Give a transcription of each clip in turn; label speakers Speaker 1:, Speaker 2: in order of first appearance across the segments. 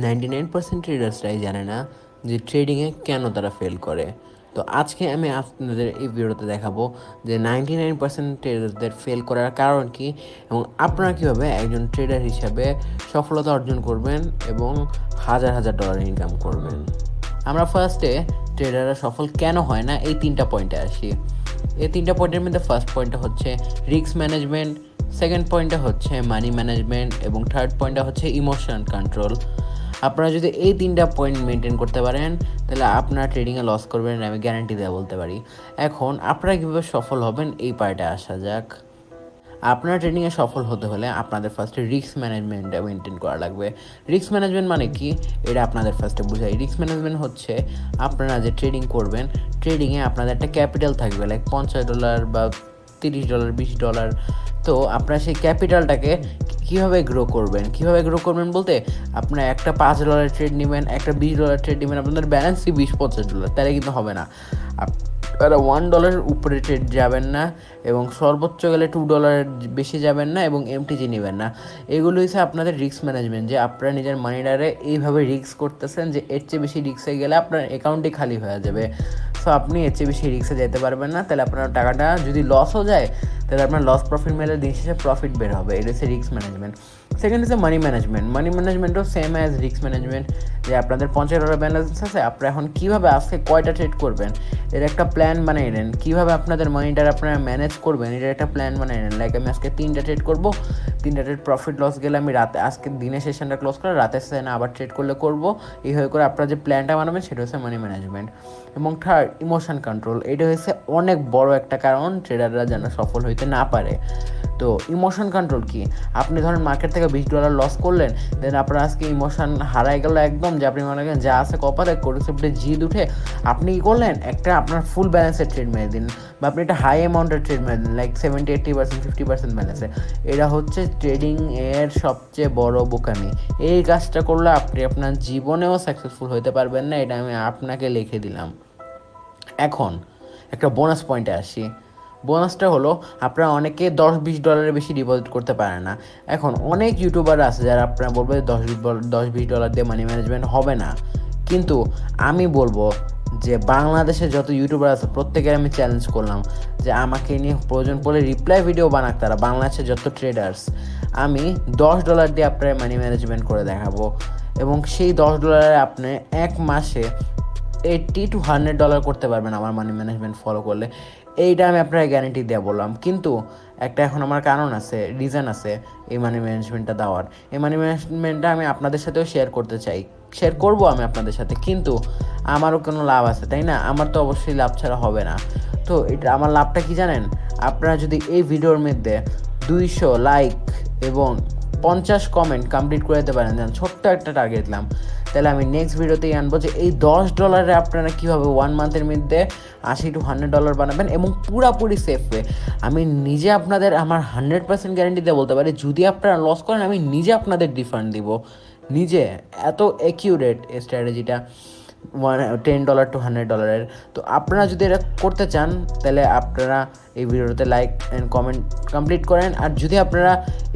Speaker 1: 99% ট্রেডার্সরাই জানে না যে ট্রেডিংয়ে কেন তারা ফেল করে। তো আজকে আমি আপনাদের এই ভিডিওতে দেখাবো যে 99% ট্রেডারদের ফেল করার কারণ কি এবং আপনারা কীভাবে একজন ট্রেডার হিসাবে সফলতা অর্জন করবেন এবং হাজার হাজার ডলার ইনকাম করবেন। আমরা ফার্স্টে ট্রেডাররা সফল কেন হয় না এই 3টা পয়েন্টে আসি। এই 3টা পয়েন্টের মধ্যে ফার্স্ট পয়েন্টটা হচ্ছে রিস্ক ম্যানেজমেন্ট, সেকেন্ড পয়েন্টটা হচ্ছে মানি ম্যানেজমেন্ট এবং থার্ড পয়েন্টটা হচ্ছে ইমোশন কন্ট্রোল। আপনারা যদি এই 3টা পয়েন্ট মেনটেন করতে পারেন তাহলে আপনারা ট্রেডিংয়ে লস করবেন, আমি গ্যারান্টি দেওয়া বলতে পারি। এখন আপনারা কীভাবে সফল হবেন এই পার্টে আসা যাক। আপনারা ট্রেডিংয়ে সফল হতে হলে আপনাদের ফার্স্টে রিস্ক ম্যানেজমেন্টটা মেনটেন করা লাগবে। রিস্ক ম্যানেজমেন্ট মানে কি এটা আপনাদের ফার্স্টে বুঝাই। রিস্ক ম্যানেজমেন্ট হচ্ছে আপনারা যে ট্রেডিং করবেন, ট্রেডিংয়ে আপনাদের একটা ক্যাপিটাল থাকবে, লাইক $50 বা $30, $20। তো আপনারা সেই ক্যাপিটালটাকে কীভাবে গ্রো করবেন বলতে আপনার একটা $5 ট্রেড নেবেন, একটা $20 ট্রেড নেবেন, আপনাদের ব্যালেন্সই $20-50, তাহলে কিন্তু হবে না। আপনারা $1 উপরে ট্রেড যাবেন না এবং সর্বোচ্চ গেলে $2 বেশি যাবেন না এবং এমটিজি নেবেন না। এগুলো হচ্ছে আপনাদের রিস্ক ম্যানেজমেন্ট, যে আপনারা নিজের মানিটারে এইভাবে রিস্ক করতেছেন যে এর চেয়ে বেশি রিস্কে গেলে আপনার অ্যাকাউন্টই খালি হয়ে যাবে। সো আপনি এর চেয়ে বেশি রিস্কে যেতে পারবেন না, তাহলে আপনার টাকাটা যদি লসও যায় তাহলে আপনার লস প্রফিট মেলে দিন শেষে প্রফিট বের হবে। এটা হচ্ছে রিস্ক ম্যানেজমেন্ট। সেকেন্ড হচ্ছে মানি ম্যানেজমেন্ট। মানি ম্যানেজমেন্টও সেম অ্যাজ রিস্ক ম্যানেজমেন্ট, যে আপনাদের $50 ব্যালেন্স আছে, আপনারা এখন কীভাবে আজকে কয়টা ট্রেড করবেন এর একটা প্ল্যান বানিয়ে নেন। কীভাবে আপনাদের মানিটার আপনারা ম্যানেজ করবেন এটার একটা প্ল্যান বানিয়ে নেন। লাইক আমি আজকে 3টা ট্রেড করবো, 3টা ট্রেড প্রফিট লস গেলে আমি রাতে আজকে দিনের সেশনটা ক্লোজ করে রাতের সেশনে আবার ট্রেড করবো। এইভাবে করে আপনারা যে প্ল্যানটা বানাবেন সেটা হচ্ছে মানি ম্যানেজমেন্ট। এবং থার্ড ইমোশন কন্ট্রোল। এটা হচ্ছে অনেক বড় একটা কারণ ট্রেডাররা যেন সফল হইতে না পারে। তো ইমোশন কন্ট্রোল কি, আপনি ধরেন মার্কেট থেকে $20 লস করলেন, দেন আপনার আজকে ইমোশন হারাই গেল একদম, যে আপনি মনে করেন যা আছে কপালে কনসেপ্টে জিদ উঠে আপনি কী করলেন, একটা আপনার ফুল ব্যালেন্সের ট্রেড মেরে দিন বা আপনি একটা হাই অ্যামাউন্টের ট্রেড মেরে দিন, লাইক 70-80%, 50% ব্যালেন্সে। এটা হচ্ছে ট্রেডিং এর সবচেয়ে বড় বোকামি। এই কাজটা করলে আপনি আপনার জীবনেও সাকসেসফুল হতে পারবেন না, এটা আমি আপনাকে লিখে দিলাম। এখন একটা বোনাস পয়েন্টে আসি। বোনাসটা হলো আপনারা অনেকে $10-20 বেশি ডিপোজিট করতে পারে না। এখন অনেক ইউটিউবার আছে যারা আপনারা বলবে $10-20 দিয়ে মানি ম্যানেজমেন্ট হবে না, কিন্তু আমি বলবো যে বাংলাদেশে যত ইউটিউবার আছে প্রত্যেকের আমি চ্যালেঞ্জ করলাম যে আমাকে নিয়ে প্রয়োজন পড়লে রিপ্লাই ভিডিও বানাক তারা, বাংলাদেশের যত ট্রেডার্স, আমি $10 দিয়ে আপনার মানি ম্যানেজমেন্ট করে দেখাবো এবং সেই $10 আপনি এক মাসে $80-100 করতে পারবেন আমার মানি ম্যানেজমেন্ট ফলো করলে। এইটা আমি আপনার গ্যারেন্টি দিয়ে বললাম, কিন্তু একটা এখন আমার কারণ আছে, রিজন আছে এই মানি ম্যানেজমেন্টটা দেওয়ার। এই মানি ম্যানেজমেন্টটা আমি আপনাদের সাথেও শেয়ার করবো আমি আপনাদের সাথে, কিন্তু আমারও কোনো লাভ আছে তাই না? আমার তো অবশ্যই লাভ ছাড়া হবে না। তো এটা আমার লাভটা কি জানেন, আপনারা যদি এই ভিডিওর মধ্যে 200 লাইক এবং 50 কমেন্ট কমপ্লিট করে দিতে পারেন, ছোট্ট একটা টার্গেট দিলাম, তাহলে আমি নেক্সট ভিডিওতেই আনবো যে এই $10 আপনারা কীভাবে 1 মান্থের মধ্যে $80-100 বানাবেন এবং পুরাপুরি সেফ ওয়ে। আমি নিজে আপনাদের আমার 100% গ্যারেন্টি দিয়ে বলতে পারি, যদি আপনারা লস করেন আমি নিজে আপনাদের রিফান্ড দিব, নিজে। এত অ্যাকিউরেট এই স্ট্র্যাটেজিটা $10-100। তো আপনারা যদি এটা করতে চান তাহলে আপনারা এই ভিডিওতে লাইক অ্যান্ড কমেন্ট কমপ্লিট করেন। আর যদি আপনারা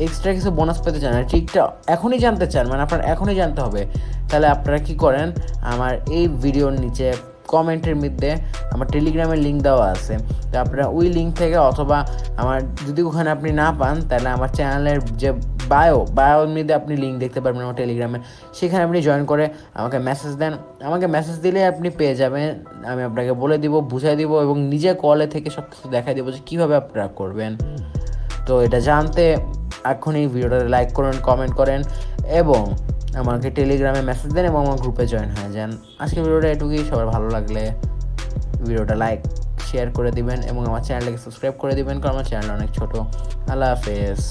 Speaker 1: এক্সট্রা কিছু বোনাস পেতে চান, ট্রিকটা এখনই জানতে চান, মানে আপনারা এখনই জানতে হবে, তাহলে আপনারা কি করেন, আমার এই ভিডিওর নিচে কমেন্টের মধ্যে আমার টেলিগ্রামের লিঙ্ক দেওয়া আছে, তো আপনারা ওই লিঙ্ক থেকে অথবা আমার যদি ওখানে আপনি না পান তাহলে আমার চ্যানেলের যে বায়োর মধ্যে আপনি লিঙ্ক দেখতে পারবেন আমার টেলিগ্রামে, সেখানে আপনি জয়েন করে আমাকে মেসেজ দেন। আমাকে মেসেজ দিলে আপনি পেয়ে যাবেন, আমি আপনাকে বলে দিব, বুঝাই দিব এবং নিজে কলে থেকে সব কিছু দেখাই দেবো যে কীভাবে আপনারা করবেন। তো এটা জানতে এখনই ভিডিওটা লাইক করুন, কমেন্ট করেন এবং আমাকে টেলিগ্রামে মেসেজ দেন এবং আমার গ্রুপে জয়েন হয়ে যান। আজকে ভিডিওটা এটুকুই। সবার ভালো লাগলে ভিডিওটা লাইক শেয়ার করে দিবেন এবং আমার চ্যানেলটাকে সাবস্ক্রাইব করে দিবেন, কারণ আমার চ্যানেল অনেক ছোটো। আল্লাহ হাফেজ।